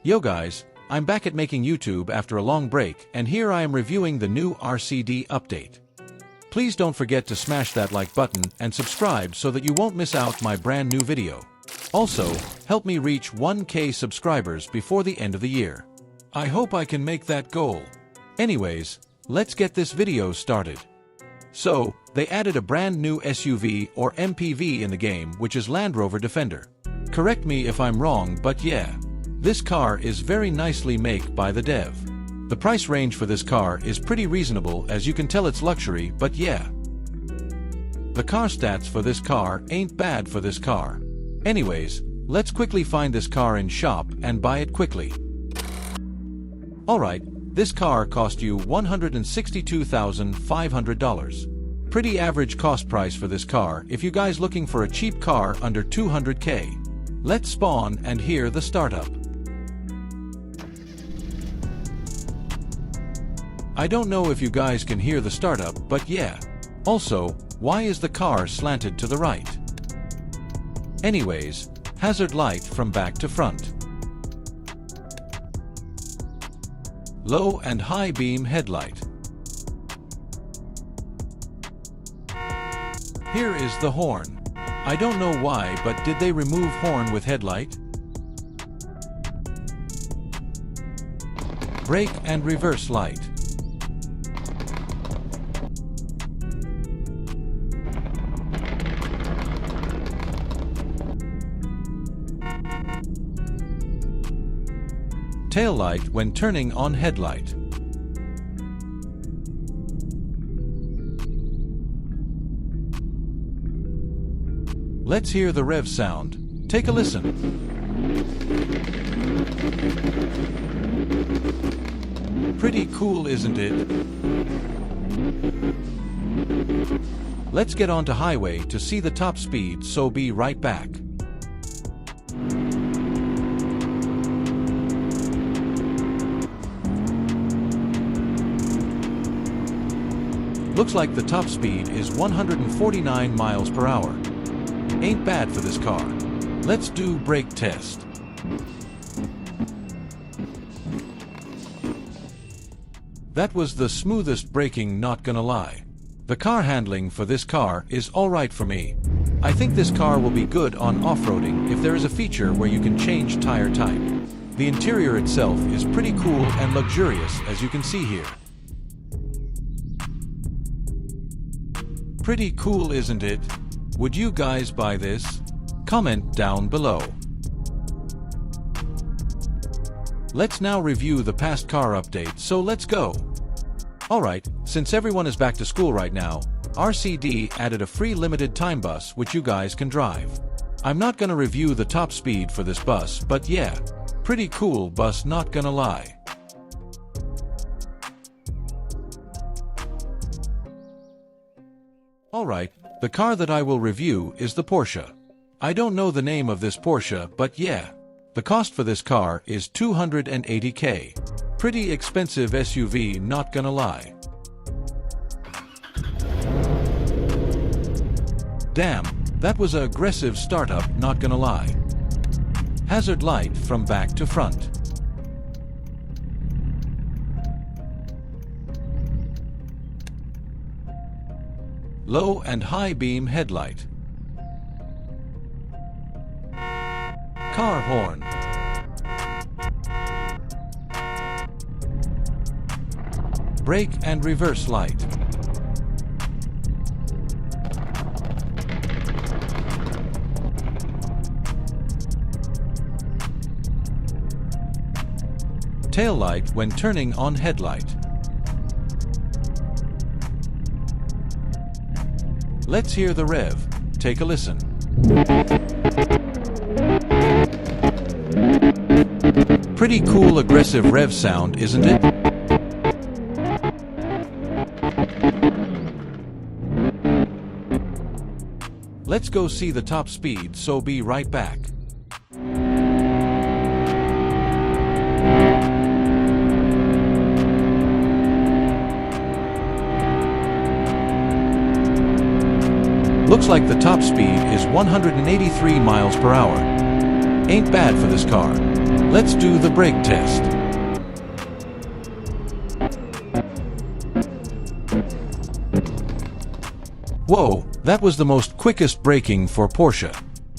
Yo guys, I'm back at making YouTube after a long break, and here I am reviewing the new RCD update. Please don't forget to smash that like button and subscribe so that you won't miss out my brand new video. Also, help me reach 1K subscribers before the end of the year. I hope I can make that goal. Anyways, let's get this video started. So, they added a brand new SUV or MPV in the game, which is Land Rover Defender. Correct me if I'm wrong, but yeah, this car is very nicely made by the dev. The price range for this car is pretty reasonable, as you can tell it's luxury, but yeah. The car stats for this car ain't bad for this car. Anyways, let's quickly find this car in shop and buy it quickly. Alright, this car cost you $162,500. Pretty average cost price for this car if you guys looking for a cheap car under 200K. Let's spawn and hear the startup. I don't know if you guys can hear the startup, but yeah. Also, why is the car slanted to the right? Anyways, hazard light from back to front. Low and high beam headlight. Here is the horn. I don't know why, but did they remove horn with headlight? Brake and reverse light. Tail light when turning on headlight. Let's hear the rev sound. Take a listen. Pretty cool, isn't it? Let's get onto highway to see the top speed, so be right back. Looks like the top speed is 149 miles per hour. Ain't bad for this car. Let's do brake test. That was the smoothest braking, not gonna lie. The car handling for this car is alright for me. I think this car will be good on off-roading if there is a feature where you can change tire type. The interior itself is pretty cool and luxurious, as you can see here. Pretty cool, isn't it? Would you guys buy this? Comment down below. Let's now review the past car update, so let's go. Alright, since everyone is back to school right now, RCD added a free limited time bus which you guys can drive. I'm not gonna review the top speed for this bus, but yeah, pretty cool bus, not gonna lie. Alright, the car that I will review is the Porsche. I don't know the name of this Porsche, but yeah. The cost for this car is 280K. Pretty expensive SUV, not gonna lie. Damn, that was an aggressive startup, not gonna lie. Hazard light from back to front. Low and high beam headlight. Car horn. Brake and reverse light. Tail light when turning on headlight. Let's hear the rev. Take a listen. Pretty cool aggressive rev sound, isn't it? Let's go see the top speed, so be right back. Looks like the top speed is 183 miles per hour. Ain't bad for this car. Let's do the brake test. Whoa, that was the most quickest braking for Porsche.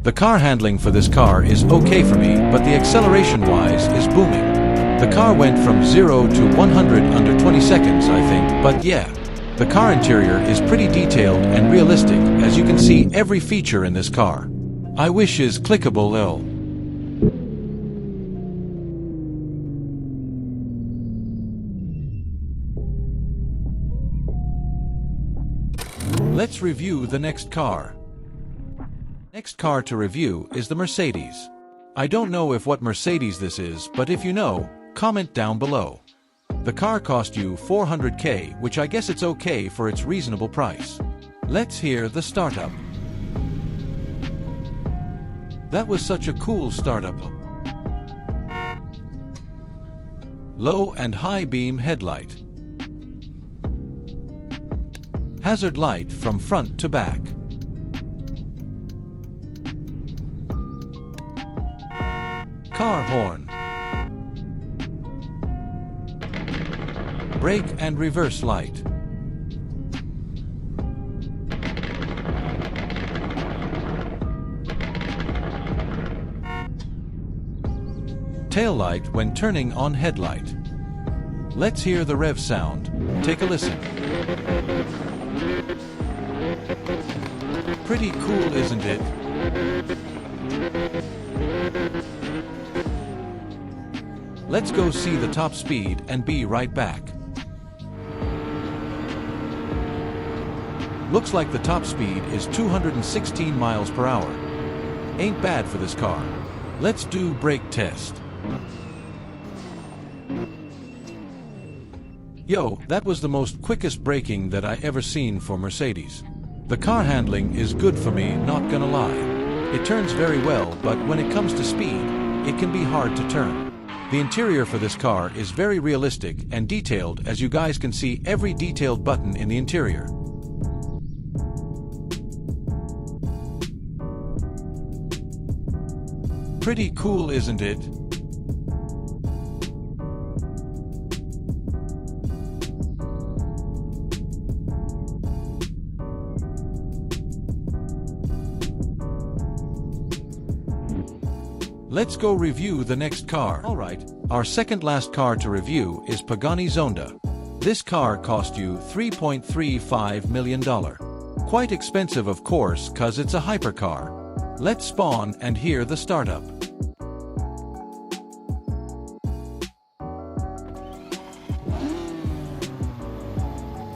The car handling for this car is okay for me, but the acceleration-wise is booming. The car went from 0 to 100 under 20 seconds, I think, but yeah. The car interior is pretty detailed and realistic, as you can see every feature in this car. I wish is clickable L. Let's review the next car. Next car to review is the Mercedes. I don't know what Mercedes this is, but if you know, comment down below. The car cost you $400K, which I guess it's okay for its reasonable price. Let's hear the startup. That was such a cool startup. Low and high beam headlight. Hazard light from front to back. Car horn. Brake and reverse light. Tail light when turning on headlight. Let's hear the rev sound. Take a listen. Pretty cool, isn't it? Let's go see the top speed and be right back. Looks like the top speed is 216 miles per hour. Ain't bad for this car. Let's do brake test. Yo, that was the most quickest braking that I ever seen for Mercedes. The car handling is good for me, not gonna lie. It turns very well, but when it comes to speed, it can be hard to turn. The interior for this car is very realistic and detailed, as you guys can see every detailed button in the interior. Pretty cool, isn't it? Let's go review the next car. Alright, our second last car to review is Pagani Zonda. This car cost you $3.35 million. Quite expensive, of course, cause it's a hypercar. Let's spawn and hear the startup.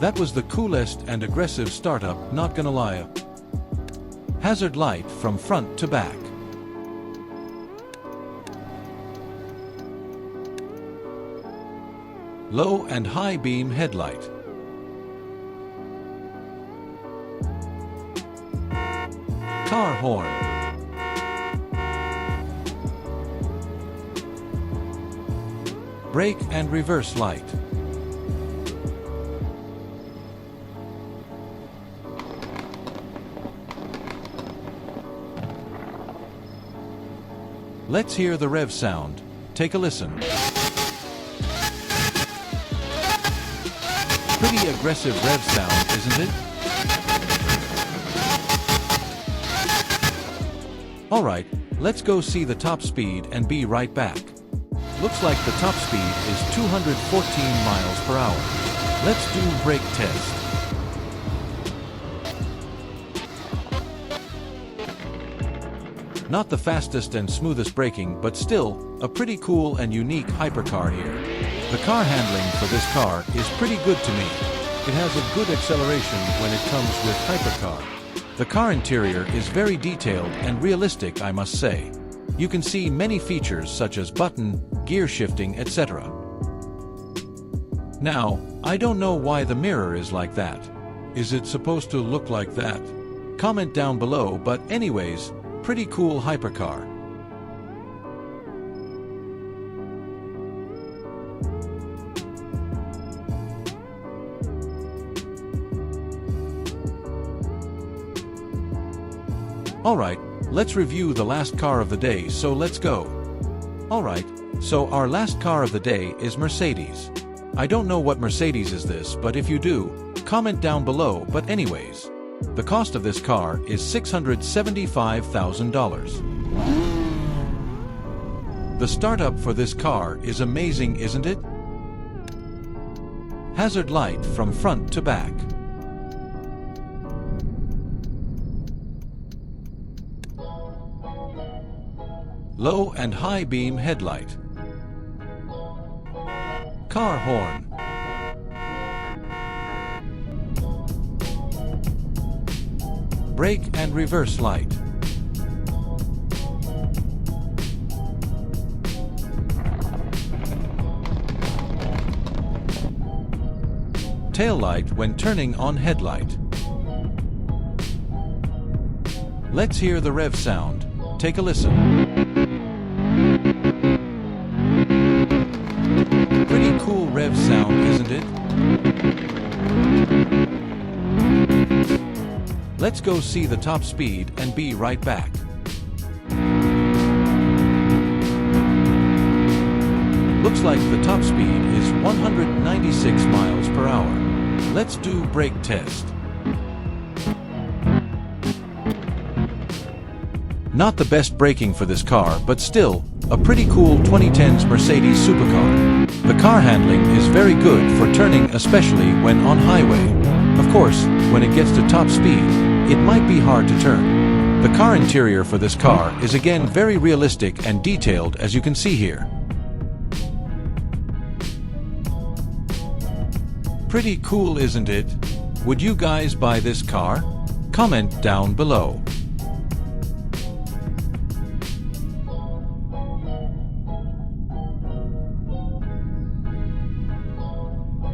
That was the coolest and aggressive startup, not gonna lie. Hazard light from front to back. Low and high beam headlight. Car horn. Brake and reverse light. Let's hear the rev sound. Take a listen. Pretty aggressive rev sound, isn't it? Alright, let's go see the top speed and be right back. Looks like the top speed is 214 miles per hour. Let's do brake test. Not the fastest and smoothest braking, but still, a pretty cool and unique hypercar here. The car handling for this car is pretty good to me. It has a good acceleration when it comes with hypercar. The car interior is very detailed and realistic, I must say. You can see many features such as button, gear shifting, etc. Now, I don't know why the mirror is like that. Is it supposed to look like that? Comment down below, but anyways, pretty cool hypercar. Alright, let's review the last car of the day, so let's go. Alright, so our last car of the day is Mercedes. I don't know what Mercedes is this, but if you do, comment down below. But anyways, the cost of this car is $675,000. The startup for this car is amazing, isn't it? Hazard light from front to back. Low and high beam headlight. Car horn. Brake and reverse light. Tail light when turning on headlight. Let's hear the rev sound. Take a listen. Pretty cool rev sound, isn't it? Let's go see the top speed and be right back. Looks like the top speed is 196 miles per hour. Let's do brake test. Not the best braking for this car, but still, a pretty cool 2010s Mercedes supercar. The car handling is very good for turning, especially when on highway. Of course, when it gets to top speed, it might be hard to turn. The car interior for this car is again very realistic and detailed, as you can see here. Pretty cool, isn't it? Would you guys buy this car? Comment down below.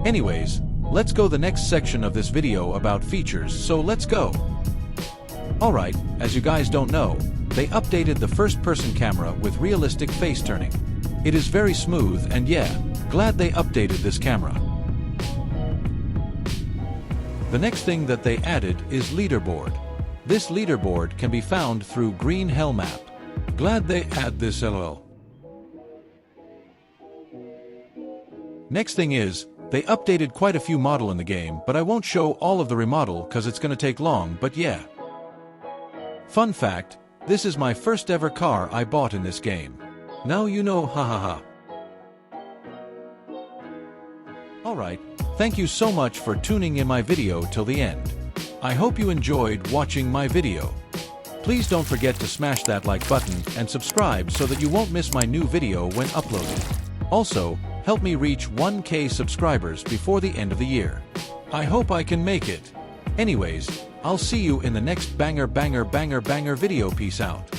Anyways, let's go the next section of this video about features, so let's go. Alright, as you guys don't know, they updated the first-person camera with realistic face turning. It is very smooth and yeah, glad they updated this camera. The next thing that they added is leaderboard. This leaderboard can be found through Green Hell Map. Glad they add this LOL. Next thing is, they updated quite a few model in the game, but I won't show all of the remodel cause it's gonna take long, but yeah. Fun fact, this is my first ever car I bought in this game. Now you know, hahaha. Alright, thank you so much for tuning in my video till the end. I hope you enjoyed watching my video. Please don't forget to smash that like button and subscribe so that you won't miss my new video when uploaded. Also, help me reach 1K subscribers before the end of the year. I hope I can make it. Anyways, I'll see you in the next banger video. Peace out.